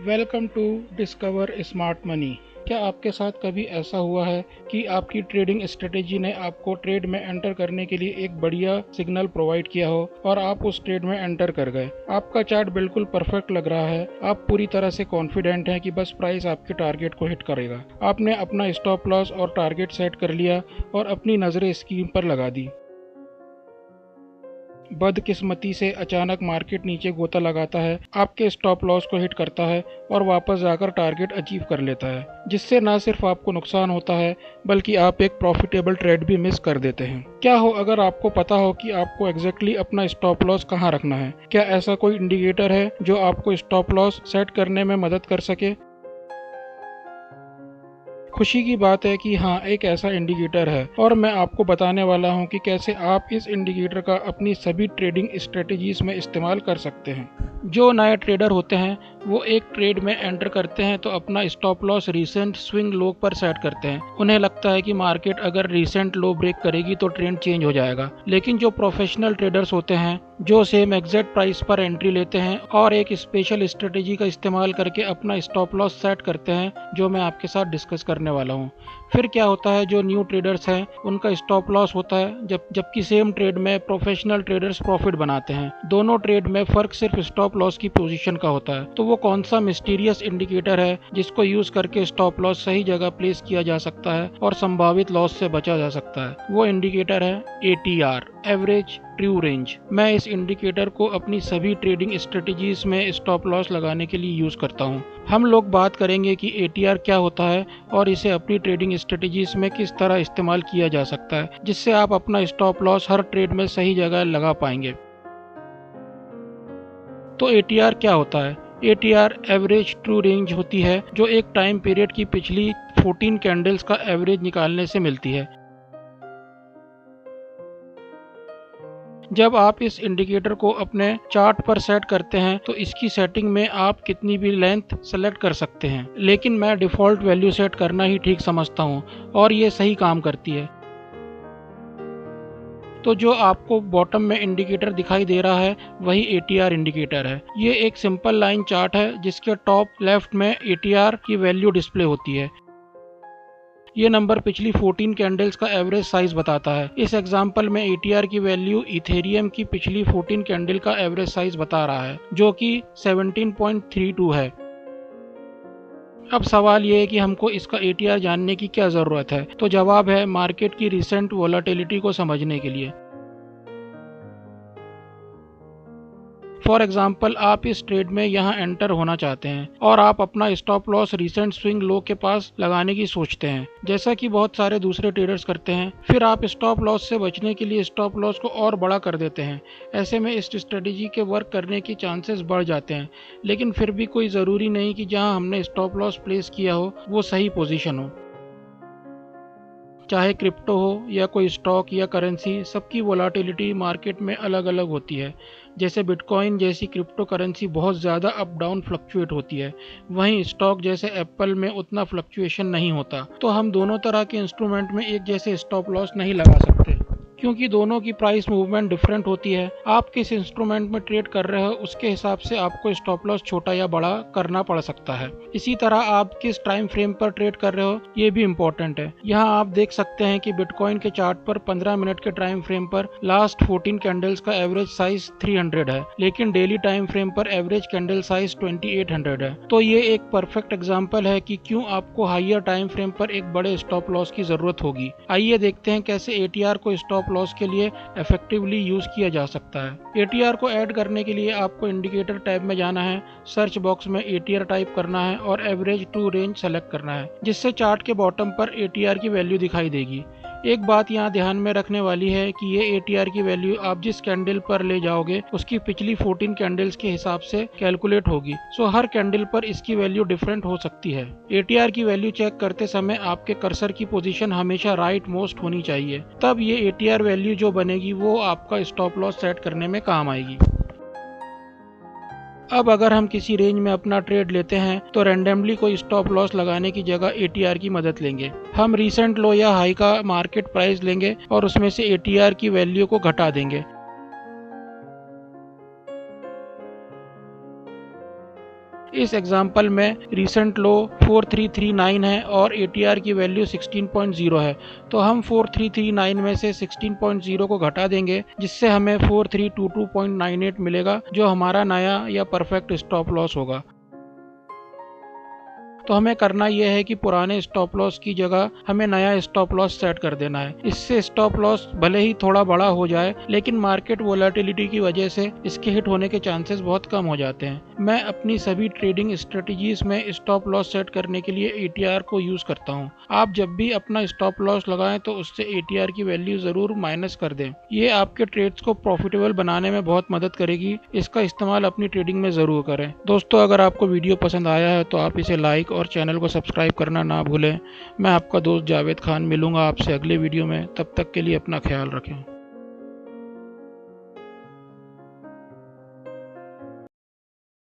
Welcome to discover smart money. क्या आपके साथ कभी ऐसा हुआ है कि आपकी ट्रेडिंग स्ट्रेटेजी ने आपको ट्रेड में एंटर करने के लिए एक बढ़िया सिग्नल प्रोवाइड किया हो और आप उस ट्रेड में एंटर कर गए? आपका चार्ट बिल्कुल परफेक्ट लग रहा है, आप पूरी तरह से कॉन्फिडेंट हैं कि बस प्राइस आपके टारगेट को हिट करेगा। आपने अपना स्टॉप लॉस और टारगेट सेट कर लिया और अपनी नज़रें स्क्रीन पर लगा दी। बदकिस्मती से अचानक मार्केट नीचे गोता लगाता है, आपके स्टॉप लॉस को हिट करता है और वापस जाकर टारगेट अचीव कर लेता है, जिससे न सिर्फ आपको नुकसान होता है बल्कि आप एक प्रॉफिटेबल ट्रेड भी मिस कर देते हैं। क्या हो अगर आपको पता हो कि आपको एग्जैक्टली अपना स्टॉप लॉस कहाँ रखना है? क्या ऐसा कोई इंडिकेटर है जो आपको स्टॉप लॉस सेट करने में मदद कर सके? खुशी की बात है कि हाँ, एक ऐसा इंडिकेटर है और मैं आपको बताने वाला हूँ कि कैसे आप इस इंडिकेटर का अपनी सभी ट्रेडिंग स्ट्रेटजीज में इस्तेमाल कर सकते हैं। जो नए ट्रेडर होते हैं वो एक ट्रेड में एंटर करते हैं तो अपना stop loss recent swing low पर सेट करते हैं। उन्हें लगता है कि मार्केट अगर रीसेंट लो ब्रेक करेगी तो ट्रेंड चेंज हो जाएगा। लेकिन जो प्रोफेशनल ट्रेडर्स होते हैं जो सेम एग्जैक्ट प्राइस पर एंट्री लेते हैं और एक स्पेशल स्ट्रेटेजी का इस्तेमाल करके अपना स्टॉप लॉस सेट करते हैं, जो मैं आपके साथ डिस्कस करने वाला हूँ। फिर क्या होता है, जो न्यू ट्रेडर्स हैं उनका स्टॉप लॉस होता है जबकि सेम ट्रेड में प्रोफेशनल ट्रेडर्स प्रॉफिट बनाते हैं। दोनों ट्रेड में फर्क सिर्फ स्टॉप लॉस की पोजीशन का होता है। तो वो कौन सा मिस्टीरियस इंडिकेटर है जिसको यूज करके स्टॉप लॉस सही जगह प्लेस किया जा सकता है और संभावित लॉस से बचा जा सकता है? वो इंडिकेटर है ATR, एवरेज ट्रू रेंज। मैं इस इंडिकेटर को अपनी सभी ट्रेडिंग स्ट्रेटजीज में स्टॉप लॉस लगाने के लिए यूज करता हूँ। हम लोग बात करेंगे कि ATR क्या होता है और इसे अपनी ट्रेडिंग स्ट्रेटजीज में किस तरह इस्तेमाल किया जा सकता है, जिससे आप अपना स्टॉप लॉस हर ट्रेड में सही जगह लगा पाएंगे। तो ATR क्या होता है? ATR एवरेज ट्रू रेंज होती है, जो एक टाइम पीरियड की पिछली 14 कैंडल्स का एवरेज निकालने से मिलती है। जब आप इस इंडिकेटर को अपने चार्ट पर सेट करते हैं तो इसकी सेटिंग में आप कितनी भी लेंथ सेलेक्ट कर सकते हैं, लेकिन मैं डिफ़ॉल्ट वैल्यू सेट करना ही ठीक समझता हूँ और ये सही काम करती है। तो जो आपको बॉटम में इंडिकेटर दिखाई दे रहा है वही ATR इंडिकेटर है। ये एक सिंपल लाइन चार्ट है जिसके टॉप लेफ्ट में ATR की वैल्यू डिस्प्ले होती है। ये नंबर पिछली 14 कैंडल्स का एवरेज साइज बताता है। इस एग्जांपल में ATR की वैल्यू इथेरियम की पिछली 14 कैंडल का एवरेज साइज बता रहा है, जो कि 17.32 है। अब सवाल ये है कि हमको इसका ATR जानने की क्या ज़रूरत है? तो जवाब है मार्केट की रिसेंट वोलेटिलिटी को समझने के लिए। फॉर एग्जाम्पल, आप इस ट्रेड में यहाँ एंटर होना चाहते हैं और आप अपना stop loss recent swing low के पास लगाने की सोचते हैं, जैसा कि बहुत सारे दूसरे ट्रेडर्स करते हैं। फिर आप स्टॉप लॉस से बचने के लिए स्टॉप लॉस को और बड़ा कर देते हैं। ऐसे में इस स्ट्रेटेजी के वर्क करने की चांसेस बढ़ जाते हैं, लेकिन फिर भी कोई ज़रूरी नहीं कि जहाँ हमने स्टॉप लॉस प्लेस किया हो वो सही पोजीशन हो। चाहे क्रिप्टो हो या कोई स्टॉक या करेंसी, सबकी वोलाटिलिटी मार्केट में अलग अलग होती है। जैसे बिटकॉइन जैसी क्रिप्टो करेंसी बहुत ज़्यादा अप डाउन फ्लक्चुएट होती है, वहीं स्टॉक जैसे एप्पल में उतना फ्लक्चुएशन नहीं होता। तो हम दोनों तरह के इंस्ट्रूमेंट में एक जैसे स्टॉप लॉस नहीं लगा सकते, क्योंकि दोनों की प्राइस मूवमेंट डिफरेंट होती है। आप किस इंस्ट्रूमेंट में ट्रेड कर रहे हो उसके हिसाब से आपको स्टॉप लॉस छोटा या बड़ा करना पड़ सकता है। इसी तरह आप किस टाइम फ्रेम पर ट्रेड कर रहे हो ये भी इम्पोर्टेंट है। यहाँ आप देख सकते हैं कि बिटकॉइन के चार्ट पर 15 मिनट के टाइम फ्रेम पर लास्ट 14 कैंडल्स का एवरेज साइज 300 है, लेकिन डेली टाइम फ्रेम पर एवरेज कैंडल साइज 2800 है। तो ये एक परफेक्ट एग्जाम्पल है कि क्यों आपको हाइयर टाइम फ्रेम पर एक बड़े स्टॉप लॉस की जरूरत होगी। आइए देखते हैं कैसे ATR को स्टॉप लॉस के लिए इफेक्टिवली यूज किया जा सकता है। ATR को ऐड करने के लिए आपको इंडिकेटर टैब में जाना है, सर्च बॉक्स में ATR टाइप करना है और एवरेज टू रेंज सेलेक्ट करना है, जिससे चार्ट के बॉटम पर ATR की वैल्यू दिखाई देगी। एक बात यहाँ ध्यान में रखने वाली है कि ये ATR की वैल्यू आप जिस कैंडल पर ले जाओगे उसकी पिछली 14 कैंडल्स के हिसाब से कैलकुलेट होगी। सो हर कैंडल पर इसकी वैल्यू डिफरेंट हो सकती है। ATR की वैल्यू चेक करते समय आपके कर्सर की पोजीशन हमेशा राइट मोस्ट होनी चाहिए, तब ये ATR वैल्यू जो बनेगी वो आपका स्टॉप लॉस सेट करने में काम आएगी। अब अगर हम किसी रेंज में अपना ट्रेड लेते हैं तो रैंडमली कोई स्टॉप लॉस लगाने की जगह ATR की मदद लेंगे। हम रीसेंट लो या हाई का मार्केट प्राइस लेंगे और उसमें से ATR की वैल्यू को घटा देंगे। इस एग्जांपल में रीसेंट लो 4339 है और ATR की वैल्यू 16.0 है, तो हम 4339 में से 16.0 को घटा देंगे, जिससे हमें 4322.98 मिलेगा, जो हमारा नया या परफेक्ट स्टॉप लॉस होगा। तो हमें करना यह है कि पुराने स्टॉप लॉस की जगह हमें नया स्टॉप लॉस सेट कर देना है। इससे स्टॉप लॉस भले ही थोड़ा बड़ा हो जाए, लेकिन मार्केट वोलेटिलिटी की वजह से इसके हिट होने के चांसेस बहुत कम हो जाते हैं। मैं अपनी सभी ट्रेडिंग स्ट्रेटजीज में स्टॉप लॉस सेट करने के लिए ATR को यूज करता हूँ। आप जब भी अपना स्टॉप लॉस लगाएं तो उससे ATR की वैल्यू जरूर माइनस कर दें। ये आपके ट्रेड्स को प्रॉफिटेबल बनाने में बहुत मदद करेगी। इसका इस्तेमाल अपनी ट्रेडिंग में जरूर करें। दोस्तों, अगर आपको वीडियो पसंद आया है तो आप इसे लाइक और चैनल को सब्सक्राइब करना ना भूलें। मैं आपका दोस्त जावेद खान मिलूंगा आपसे अगले वीडियो में। तब तक के लिए अपना ख्याल रखें।